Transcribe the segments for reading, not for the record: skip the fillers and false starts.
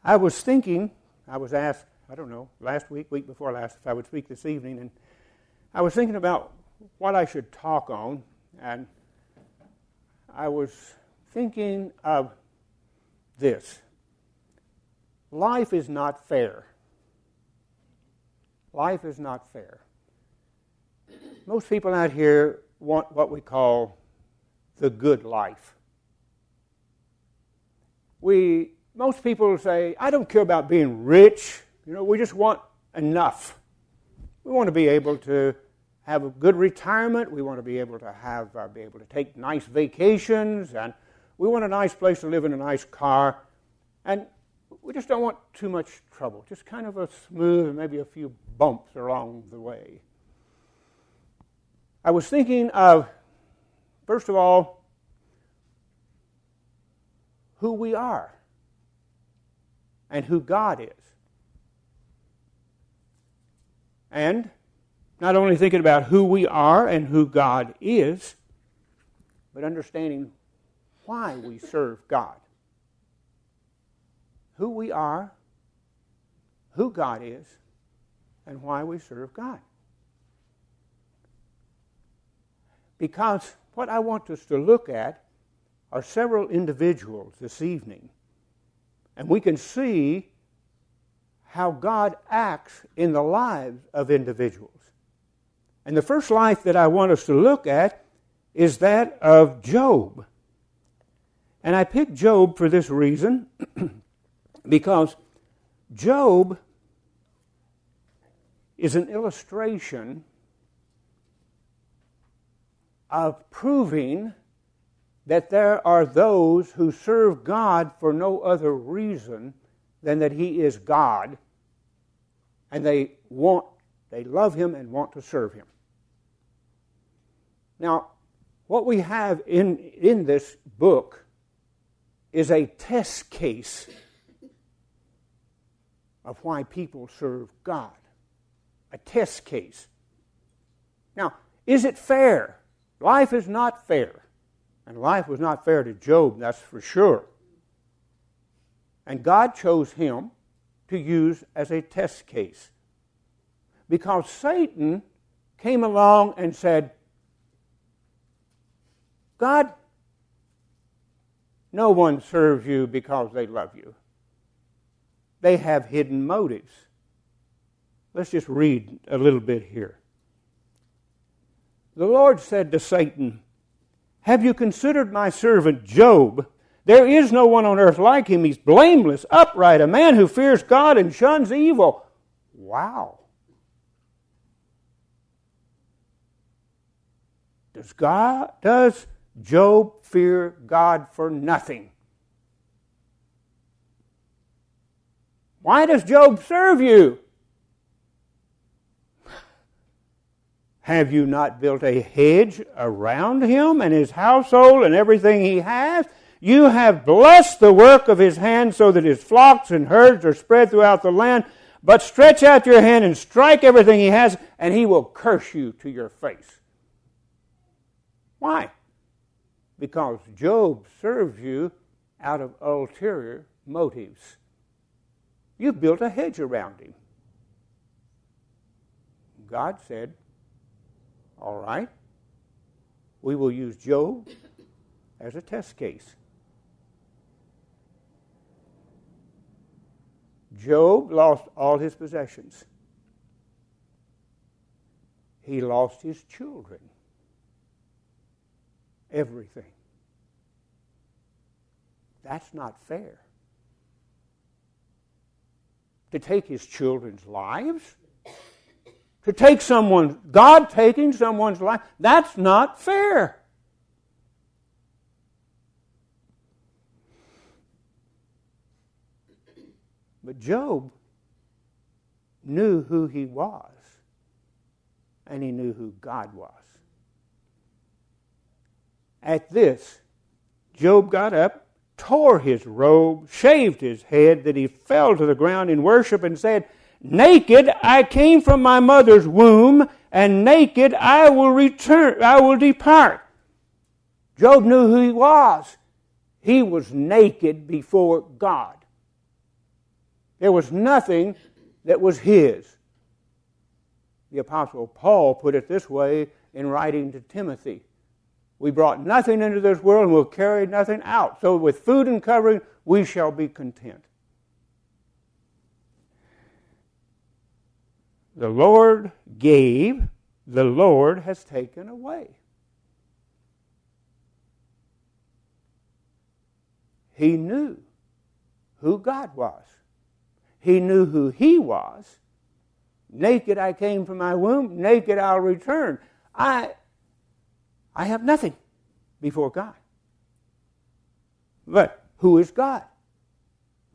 I was thinking, I was asked, I don't know, last week before last, if I would speak this evening, and I was thinking about what I should talk on, and I was thinking of this. Life is not fair. Life is not fair. Most people out here want what we call the good life. Most people say, I don't care about being rich. We just want enough. We want to be able to have a good retirement. We want to be able to take nice vacations, and we want a nice place to live in a nice car. And we just don't want too much trouble. Just kind of a smooth, maybe a few bumps along the way. I was thinking of, first of all, who we are and who God is. And not only thinking about who we are and who God is, but understanding why we serve God. Who we are, who God is, and why we serve God. Because what I want us to look at are several individuals this evening. And we can see how God acts in the lives of individuals. And the first life that I want us to look at is that of Job. And I picked Job for this reason, because Job is an illustration of proving that there are those who serve God for no other reason than that He is God, and they love Him and want to serve Him. Now, what we have in this book is a test case of why people serve God. A test case. Now, is it fair? Life is not fair. And life was not fair to Job, that's for sure. And God chose him to use as a test case. Because Satan came along and said, God, no one serves you because they love you. They have hidden motives. Let's just read a little bit here. The Lord said to Satan, have you considered my servant Job? There is no one on earth like him. He's blameless, upright, a man who fears God and shuns evil. Wow. Does Job fear God for nothing? Why does Job serve you? Have you not built a hedge around him and his household and everything he has? You have blessed the work of his hands so that his flocks and herds are spread throughout the land. But stretch out your hand and strike everything he has, and he will curse you to your face. Why? Because Job serves you out of ulterior motives. You've built a hedge around him. God said, all right, we will use Job as a test case. Job lost all his possessions. He lost his children. Everything. That's not fair. To take his children's lives? To take God taking someone's life, that's not fair. But Job knew who he was, and he knew who God was. At this, Job got up, tore his robe, shaved his head, that he fell to the ground in worship and said, naked I came from my mother's womb, and naked I will depart. Job knew who he was. He was naked before God. There was nothing that was his. The Apostle Paul put it this way in writing to Timothy. We brought nothing into this world and we'll carry nothing out. So with food and covering, we shall be content. The Lord gave, the Lord has taken away. He knew who God was. He knew who He was. Naked I came from my womb, naked I'll return. I have nothing before God. But who is God?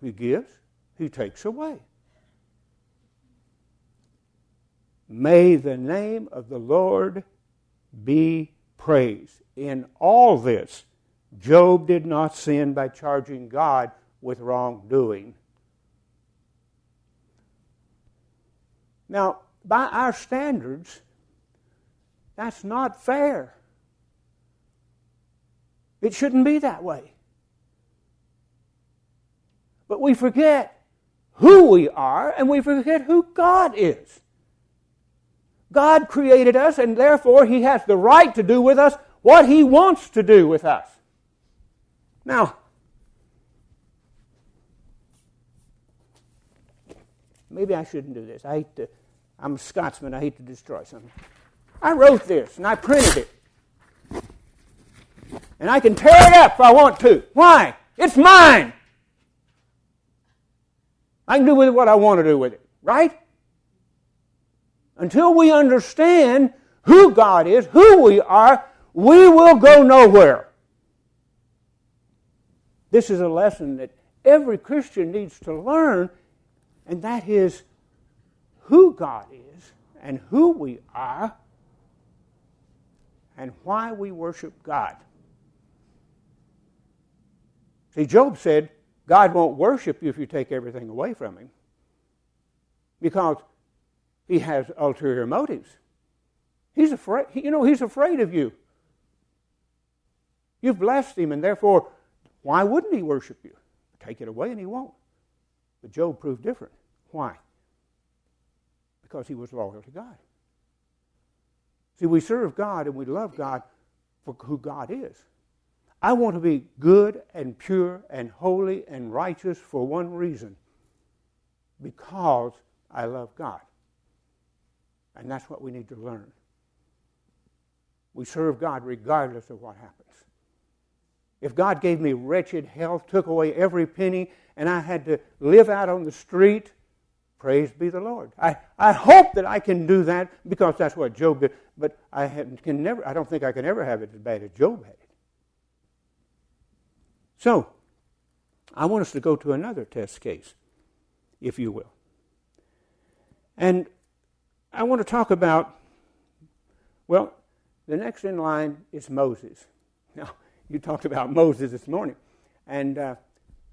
He gives, He takes away. May the name of the Lord be praised. In all this, Job did not sin by charging God with wrongdoing. Now, by our standards, that's not fair. It shouldn't be that way. But we forget who we are and we forget who God is. God created us, and therefore He has the right to do with us what He wants to do with us. Now, maybe I shouldn't do this. I'm a Scotsman. I hate to destroy something. I wrote this, and I printed it. And I can tear it up if I want to. Why? It's mine. I can do with it what I want to do with it. Right? Until we understand who God is, who we are, we will go nowhere. This is a lesson that every Christian needs to learn, and that is who God is and who we are and why we worship God. See, Job said, God won't worship you if you take everything away from Him, because He has ulterior motives. He's afraid. He's afraid of you. You've blessed Him, and therefore, why wouldn't He worship you? Take it away and He won't. But Job proved different. Why? Because he was loyal to God. See, we serve God and we love God for who God is. I want to be good and pure and holy and righteous for one reason. Because I love God. And that's what we need to learn. We serve God regardless of what happens. If God gave me wretched health, took away every penny, and I had to live out on the street, praise be the Lord. I hope that I can do that, because that's what Job did. But I don't think I can ever have it as bad as Job had it. So, I want us to go to another test case, if you will. And I want to talk about, well, the next in line is Moses. Now, you talked about Moses this morning, and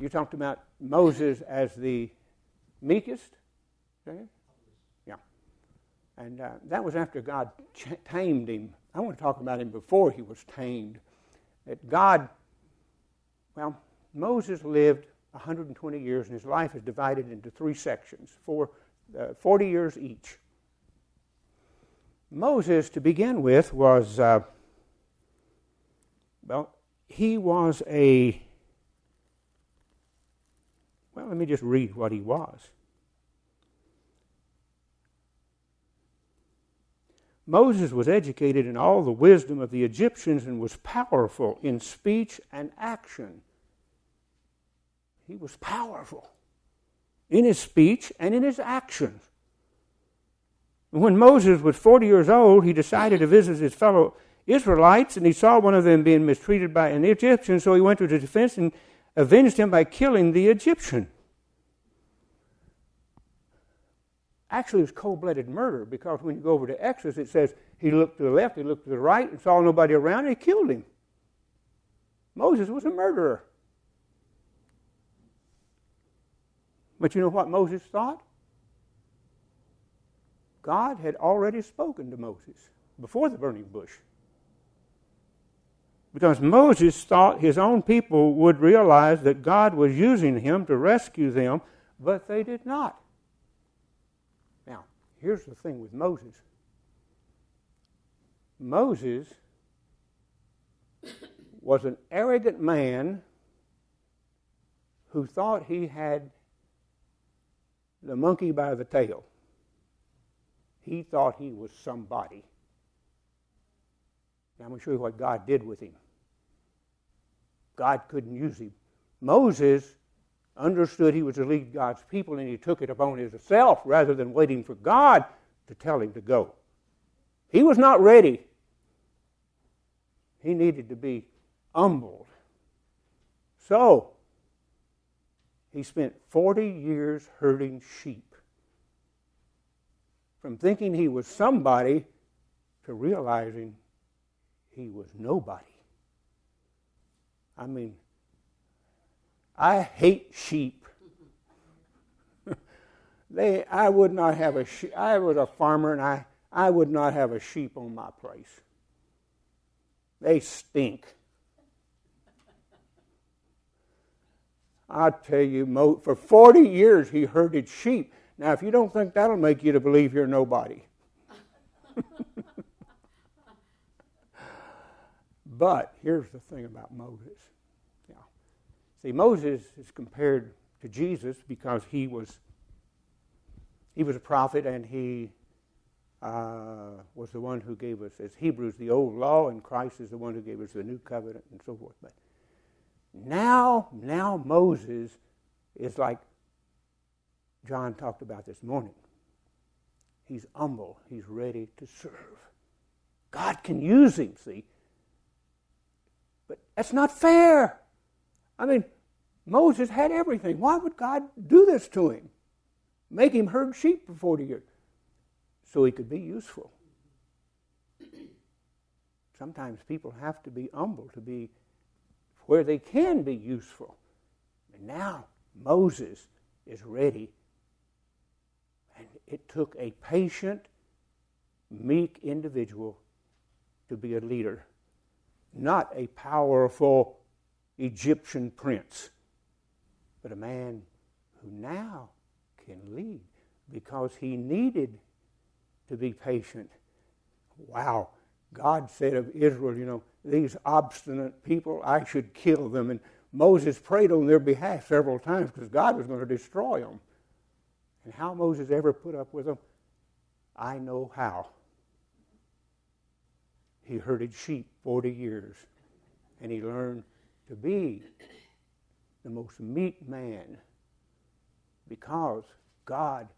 you talked about Moses as the meekest. Yeah. And that was after God tamed him. I want to talk about him before he was tamed. Moses lived 120 years, and his life is divided into three sections, 40 years each. Moses, to begin with, was, he was let me just read what he was. Moses was educated in all the wisdom of the Egyptians and was powerful in speech and action. He was powerful in his speech and in his actions. When Moses was 40 years old, he decided to visit his fellow Israelites, and he saw one of them being mistreated by an Egyptian, so he went to the defense and avenged him by killing the Egyptian. Actually, it was cold-blooded murder, because when you go over to Exodus, it says he looked to the left, he looked to the right, and saw nobody around, and he killed him. Moses was a murderer. But you know what Moses thought? God had already spoken to Moses before the burning bush. Because Moses thought his own people would realize that God was using him to rescue them but they did not. Now, here's the thing with Moses. Moses was an arrogant man who thought he had the monkey by the tail. He thought he was somebody. Now, I'm going to show you what God did with him. God couldn't use him. Moses understood he was to lead God's people, and he took it upon himself rather than waiting for God to tell him to go. He was not ready. He needed to be humbled. So, he spent 40 years herding sheep. From thinking he was somebody to realizing he was nobody. I mean, I hate sheep. I would not have a sheep. I was a farmer, and I would not have a sheep on my place. They stink. I'll tell you, for 40 years he herded sheep. Now, if you don't think that'll make you to believe you're nobody. But here's the thing about Moses. Yeah. See, Moses is compared to Jesus because he was a prophet, and he was the one who gave us, as Hebrews, the old law, and Christ is the one who gave us the new covenant and so forth. But now Moses is like John talked about this morning. He's humble. He's ready to serve. God can use him, see. But that's not fair. I mean, Moses had everything. Why would God do this to him? Make him herd sheep for 40 years. So he could be useful. Sometimes people have to be humble to be where they can be useful. And now Moses is ready. And it took a patient, meek individual to be a leader, not a powerful Egyptian prince, but a man who now can lead because he needed to be patient. Wow. God said of Israel, these obstinate people, I should kill them. And Moses prayed on their behalf several times because God was going to destroy them. And how Moses ever put up with them, I know how. He herded sheep 40 years, and he learned to be the most meek man because God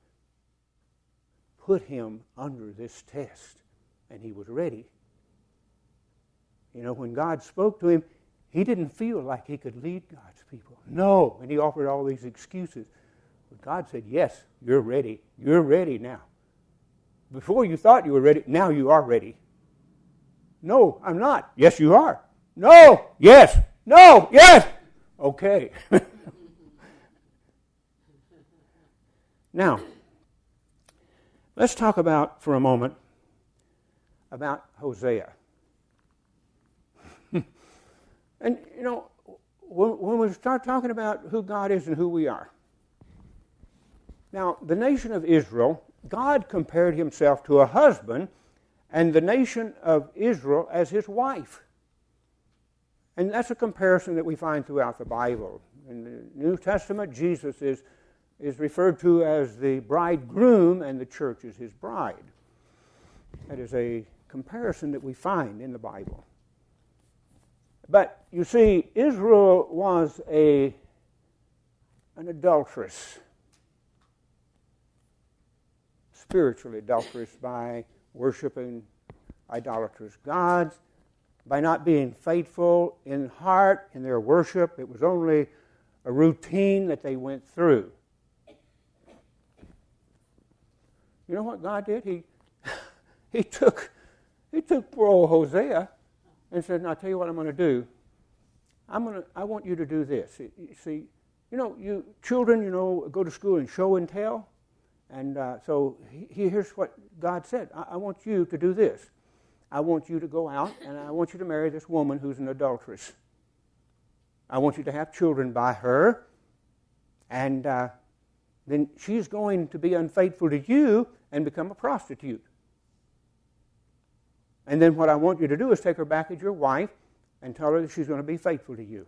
put him under this test, and he was ready. When God spoke to him, he didn't feel like he could lead God's people. No, and he offered all these excuses. But God said, yes, you're ready. You're ready now. Before you thought you were ready, now you are ready. No, I'm not. Yes, you are. No, yes. No, yes. Okay. Now, let's talk for a moment, about Hosea. And, when we start talking about who God is and who we are. Now, the nation of Israel, God compared himself to a husband and the nation of Israel as his wife. And that's a comparison that we find throughout the Bible. In the New Testament, Jesus is referred to as the bridegroom, and the church is his bride. That is a comparison that we find in the Bible. But you see, Israel was an adulteress, spiritually adulterous, by worshiping idolatrous gods, by not being faithful in heart in their worship. It was only a routine that they went through. You know what God did? He took poor old Hosea and said, "Now, I'll tell you what I'm going to do. I want you to do this. You see, you children, go to school and show and tell. And so here's what God said. I want you to do this. I want you to go out, and I want you to marry this woman who's an adulteress. I want you to have children by her, and then she's going to be unfaithful to you and become a prostitute. And then what I want you to do is take her back as your wife and tell her that she's going to be faithful to you.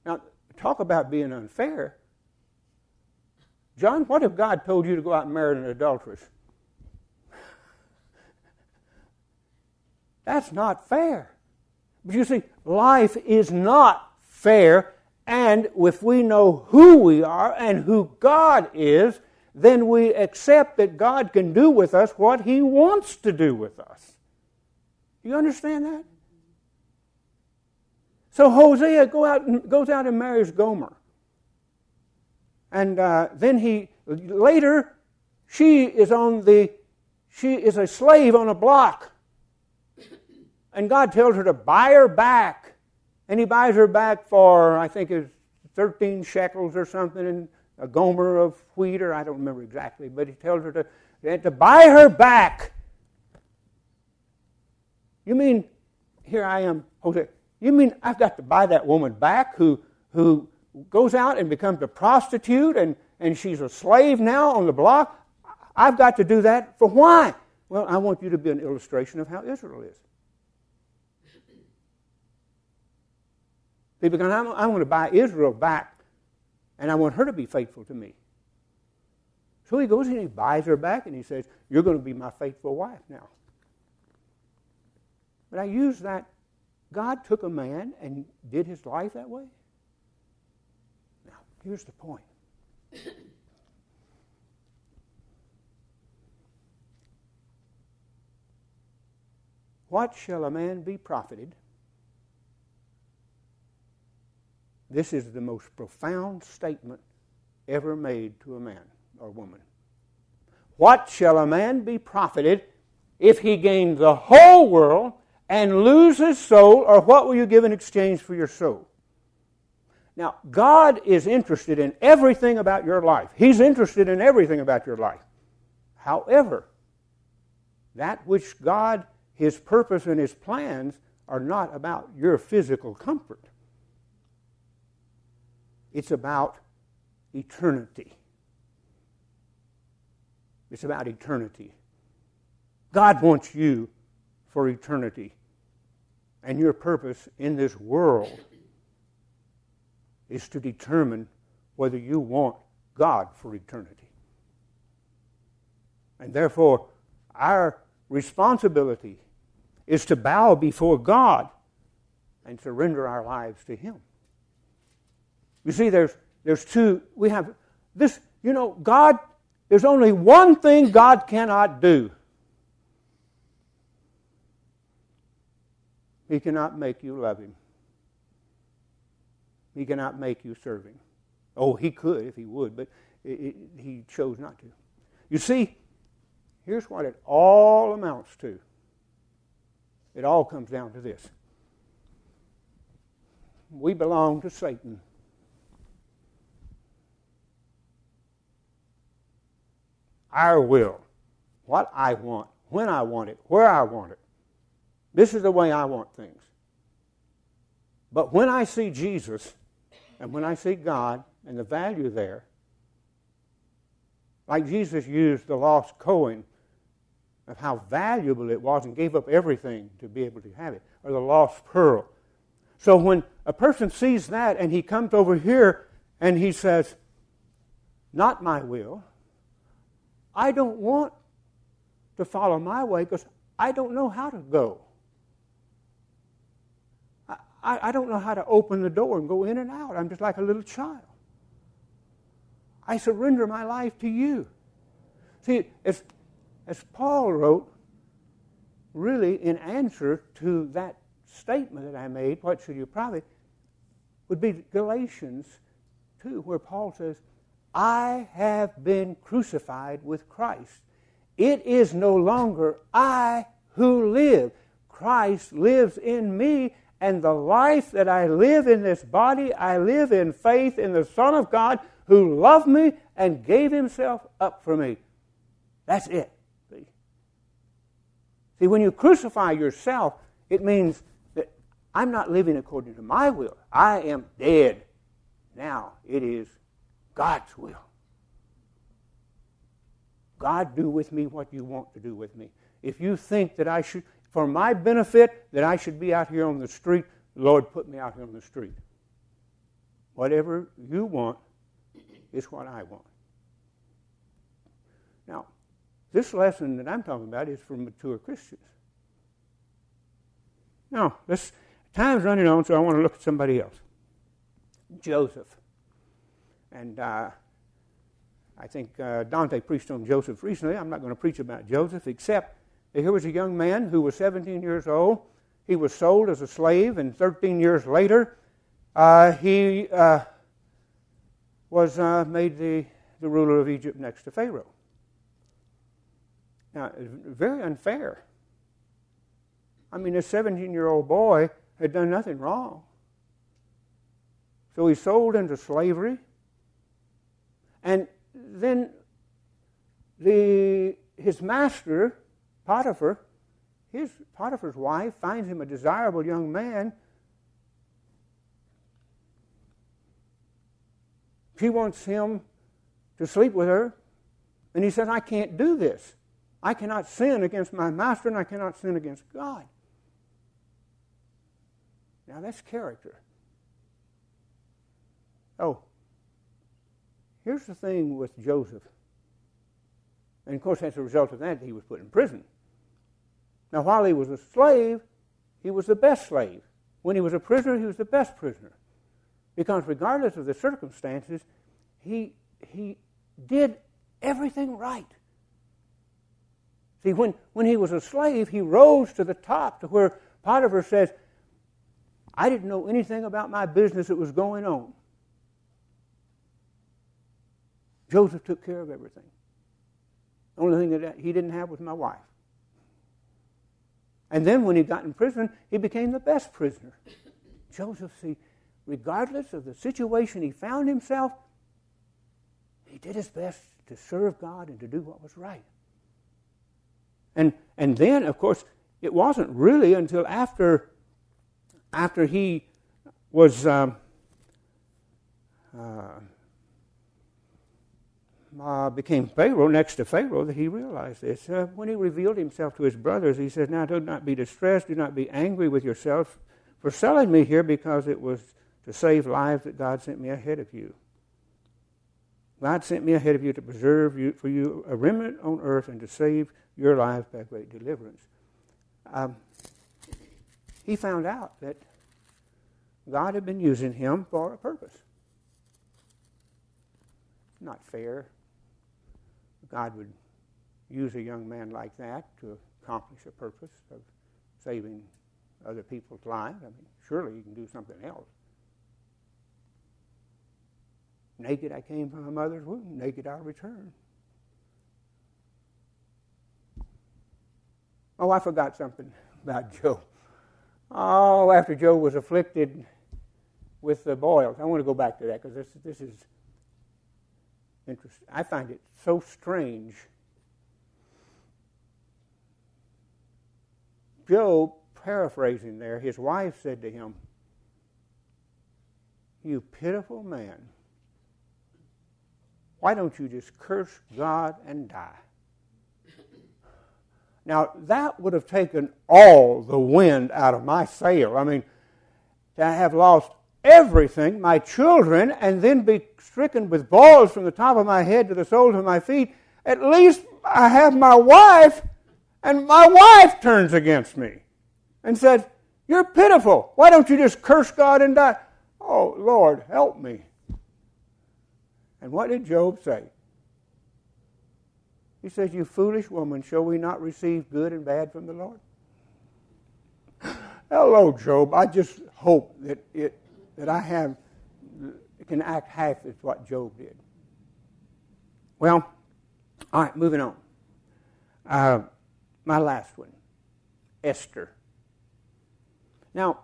Now, talk about being unfair. John, what if God told you to go out and marry an adulteress? That's not fair. But you see, life is not fair, and if we know who we are and who God is, then we accept that God can do with us what He wants to do with us. Do you understand that? So Hosea goes out and marries Gomer. And then she is a slave on a block. And God tells her to buy her back. And He buys her back for, I think it's 13 shekels or something, and a gomer of wheat, or I don't remember exactly, but He tells her to buy her back. You mean, here I am, Hosea, you mean I've got to buy that woman back who goes out and becomes a prostitute and she's a slave now on the block? I've got to do that for why? Well, I want you to be an illustration of how Israel is. See, because I want to buy Israel back, and I want her to be faithful to me. So He goes and He buys her back, and He says, you're going to be my faithful wife now. But I use that. God took a man and did his life that way. Now, here's the point. What shall a man be profited? This is the most profound statement ever made to a man or woman. What shall a man be profited if he gain the whole world and lose his soul, or what will you give in exchange for your soul? Now, God is interested in everything about your life. He's interested in everything about your life. However, that which God, His purpose and His plans are not about your physical comfort. It's about eternity. It's about eternity. God wants you for eternity. And your purpose in this world is to determine whether you want God for eternity. And therefore, our responsibility is to bow before God and surrender our lives to Him. You see, there's two, we have this, God, there's only one thing God cannot do. He cannot make you love Him. He cannot make you serve Him. Oh, He could if He would, but He chose not to. You see, here's what it all amounts to. It all comes down to this. We belong to Satan. Our will, what I want, when I want it, where I want it. This is the way I want things. But when I see Jesus, and when I see God, and the value there, like Jesus used the lost coin, of how valuable it was and gave up everything to be able to have it, or the lost pearl. So when a person sees that and he comes over here and he says, not my will, I don't want to follow my way because I don't know how to go. I don't know how to open the door and go in and out. I'm just like a little child. I surrender my life to you. See, as Paul wrote, really in answer to that statement that I made, what should you profit, would be Galatians 2, where Paul says, I have been crucified with Christ. It is no longer I who live. Christ lives in me, and the life that I live in this body, I live in faith in the Son of God who loved me and gave Himself up for me. That's it. See, when you crucify yourself, it means that I'm not living according to my will. I am dead. Now it is God's will. God, do with me what you want to do with me. If you think that I should, for my benefit, that I should be out here on the street, Lord, put me out here on the street. Whatever you want is what I want. Now, this lesson that I'm talking about is for mature Christians. Now, time's running on, so I want to look at somebody else. Joseph. And I think Dante preached on Joseph recently. I'm not going to preach about Joseph, except that here was a young man who was 17 years old. He was sold as a slave, and 13 years later, he was made the ruler of Egypt next to Pharaoh. Now, it's very unfair. I mean, this 17-year-old boy had done nothing wrong. So he's sold into slavery. And then his master, Potiphar's wife, finds him a desirable young man. She wants him to sleep with her. And he says, I can't do this. I cannot sin against my master, and I cannot sin against God. Now that's character. Oh, here's the thing with Joseph. And of course, as a result of that, he was put in prison. Now, while he was a slave, he was the best slave. When he was a prisoner, he was the best prisoner. Because regardless of the circumstances, he did everything right. See, when he was a slave, he rose to the top to where Potiphar says, I didn't know anything about my business that was going on. Joseph took care of everything. The only thing that he didn't have was my wife. And then when he got in prison, he became the best prisoner. Joseph, see, regardless of the situation he found himself, he did his best to serve God and to do what was right. And then, of course, it wasn't really until after he was became Pharaoh, next to Pharaoh, that he realized this. When he revealed himself to his brothers, he said, now do not be distressed, do not be angry with yourself for selling me here, because it was to save lives that God sent me ahead of you. God sent me ahead of you to preserve you, for you a remnant on earth, and to save your lives by great deliverance. He found out that God had been using him for a purpose. Not fair. God would use a young man like that to accomplish a purpose of saving other people's lives. I mean, surely he can do something else. Naked I came from my mother's womb, naked I'll return. Oh, I forgot something about Job. Oh, after Job was afflicted with the boils. I want to go back to that because this is interesting. I find it so strange. Job, paraphrasing there, his wife said to him, you pitiful man, why don't you just curse God and die? Now, that would have taken all the wind out of my sail. I mean, to have lost everything, my children, and then be stricken with boils from the top of my head to the soles of my feet. At least I have my wife, and my wife turns against me and says, you're pitiful. Why don't you just curse God and die? Oh, Lord, help me. And what did Job say? He says, you foolish woman, shall we not receive good and bad from the Lord? Hello, Job. I just hope that I can act half as what Job did. Well, all right, moving on. My last one, Esther. Now,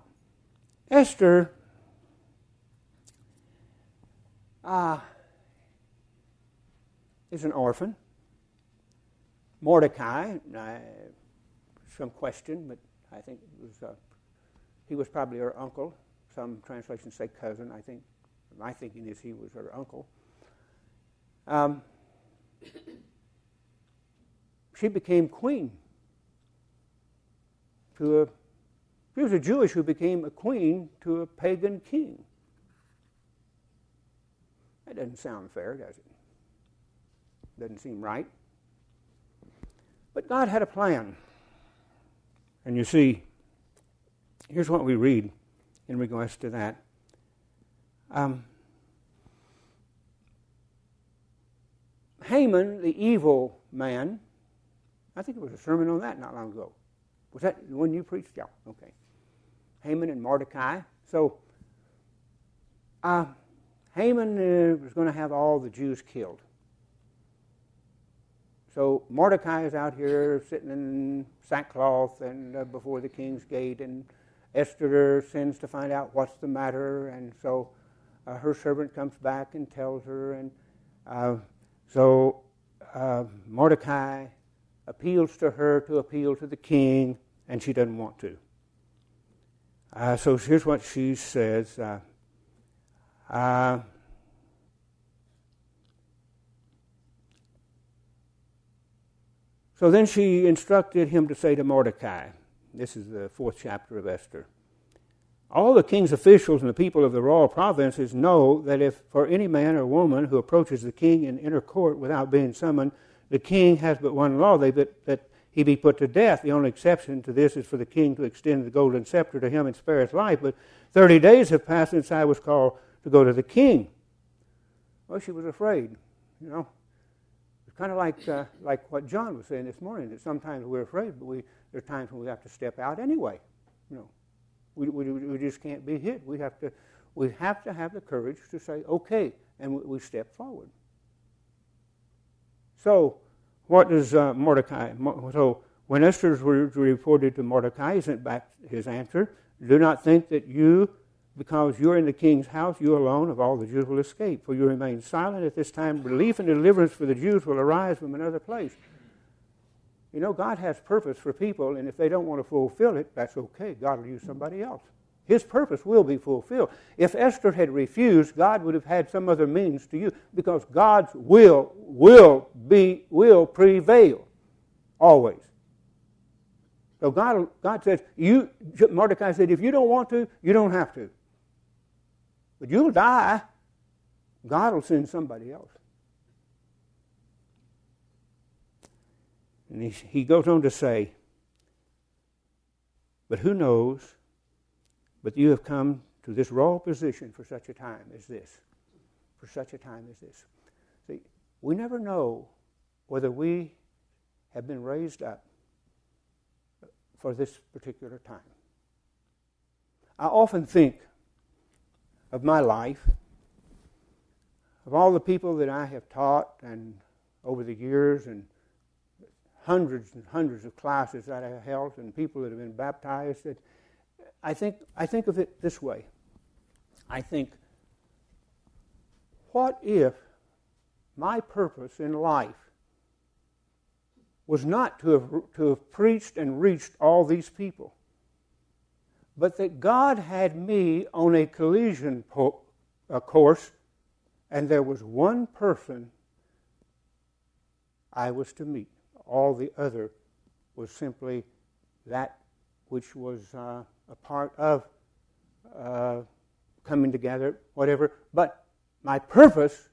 Esther is an orphan. Mordecai, some question, but I think it was he was probably her uncle. Some translations say cousin. I think My thinking is he was her uncle. She became queen. She was a Jewish who became a queen to a pagan king. That doesn't sound fair, does it? Doesn't seem right. But God had a plan. And you see, here's what we read in regards to that. Haman, the evil man, I think it was a sermon on that not long ago. Was that the one you preached? Yeah, okay. Haman and Mordecai. So, Haman was going to have all the Jews killed. So Mordecai is out here sitting in sackcloth and before the king's gate, and Esther sends to find out what's the matter, and so her servant comes back and tells her, and so Mordecai appeals to her to appeal to the king, and she doesn't want to. So here's what she says. So then she instructed him to say to Mordecai, this is the 4th chapter of Esther, all the king's officials and the people of the royal provinces know that if for any man or woman who approaches the king in inner court without being summoned, the king has but one law, that he be put to death. The only exception to this is for the king to extend the golden scepter to him and spare his life. But 30 days have passed since I was called to go to the king. Well, she was afraid, you know. It's kind of like what John was saying this morning, that sometimes we're afraid, but there are times when we have to step out anyway. You know, we just can't be hid. We have to have the courage to say, okay, and we step forward. So, what does Mordecai? So, when Esther was reported to Mordecai, he sent back his answer: do not think that you, because you're in the king's house, you alone of all the Jews will escape. For you remain silent at this time. Relief and deliverance for the Jews will arise from another place. You know, God has purpose for people, and if they don't want to fulfill it, that's okay. God will use somebody else. His purpose will be fulfilled. If Esther had refused, God would have had some other means to use, because God's will prevail always. So God says, Mordecai said, if you don't want to, you don't have to. But you'll die. God will send somebody else. And he goes on to say, but who knows, but you have come to this royal position for such a time as this. For such a time as this. See, we never know whether we have been raised up for this particular time. I often think of my life, of all the people that I have taught and over the years, and hundreds and hundreds of classes that I have held, and people that have been baptized. That I think of it this way. I think, what if my purpose in life was not to have preached and reached all these people, but that God had me on a collision course, and there was one person I was to meet. All the other was simply that which was a part of coming together, whatever. But my purpose,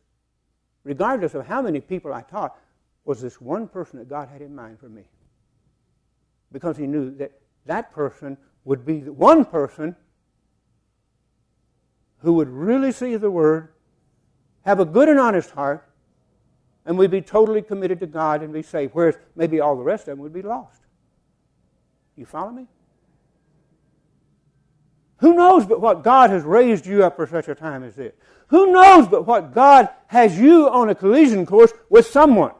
regardless of how many people I taught, was this one person that God had in mind for me. Because he knew that that person would be the one person who would really see the Word, have a good and honest heart, and we'd be totally committed to God and be saved, whereas maybe all the rest of them would be lost. You follow me? Who knows but what God has raised you up for such a time as this? Who knows but what God has you on a collision course with someone?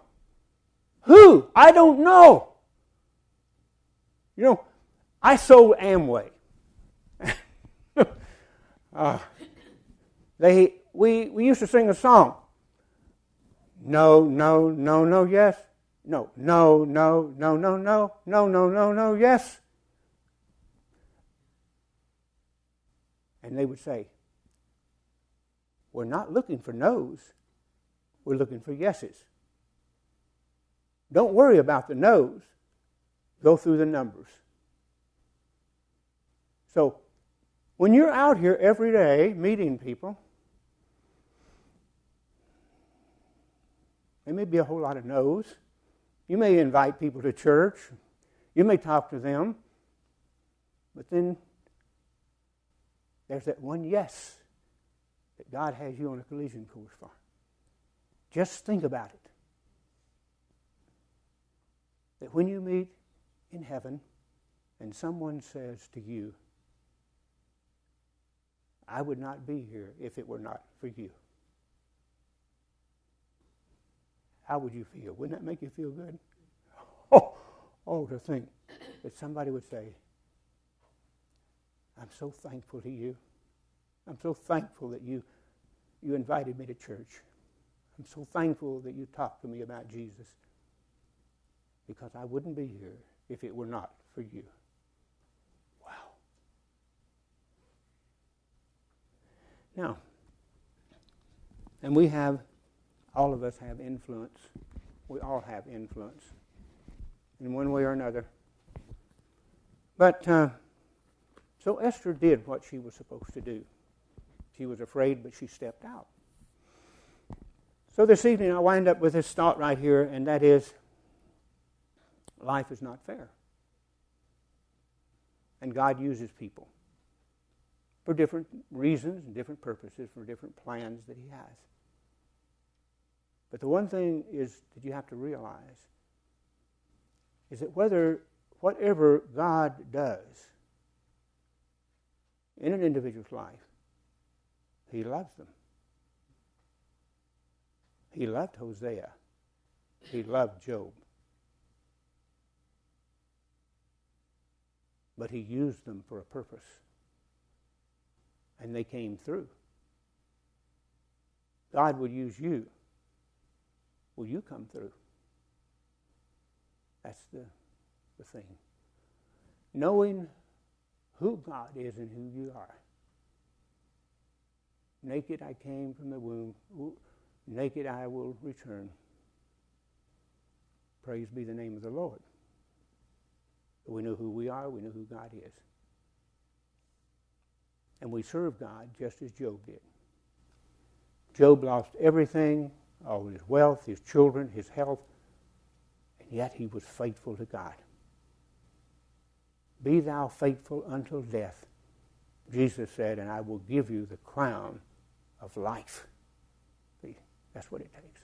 Who? I don't know. You know, I sold Amway. We used to sing a song. No, no, no, no, yes. No, no, no, no, no, no, no, no, no, no, yes. And they would say, we're not looking for no's. We're looking for yeses. Don't worry about the no's. Go through the numbers. So, when you're out here every day meeting people, there may be a whole lot of no's. You may invite people to church. You may talk to them. But then there's that one yes that God has you on a collision course for. Just think about it. That when you meet in heaven and someone says to you, I would not be here if it were not for you. How would you feel? Wouldn't that make you feel good? Oh, to think that somebody would say, I'm so thankful to you. I'm so thankful that you invited me to church. I'm so thankful that you talked to me about Jesus. Because I wouldn't be here if it were not for you. Wow. Now, and all of us have influence. We all have influence in one way or another. But, so Esther did what she was supposed to do. She was afraid, but she stepped out. So this evening I wind up with this thought right here, and that is, life is not fair. And God uses people for different reasons and different purposes, for different plans that He has. But the one thing is that you have to realize is that whatever God does in an individual's life, He loves them. He loved Hosea. He loved Job. But He used them for a purpose. And they came through. God would use you. Will you come through? That's the thing. Knowing who God is and who you are. Naked I came from the womb. Naked I will return. Praise be the name of the Lord. We know who we are. We know who God is. And we serve God just as Job did. Job lost everything, all his wealth, his children, his health, and yet he was faithful to God. Be thou faithful until death, Jesus said, and I will give you the crown of life. See, that's what it takes.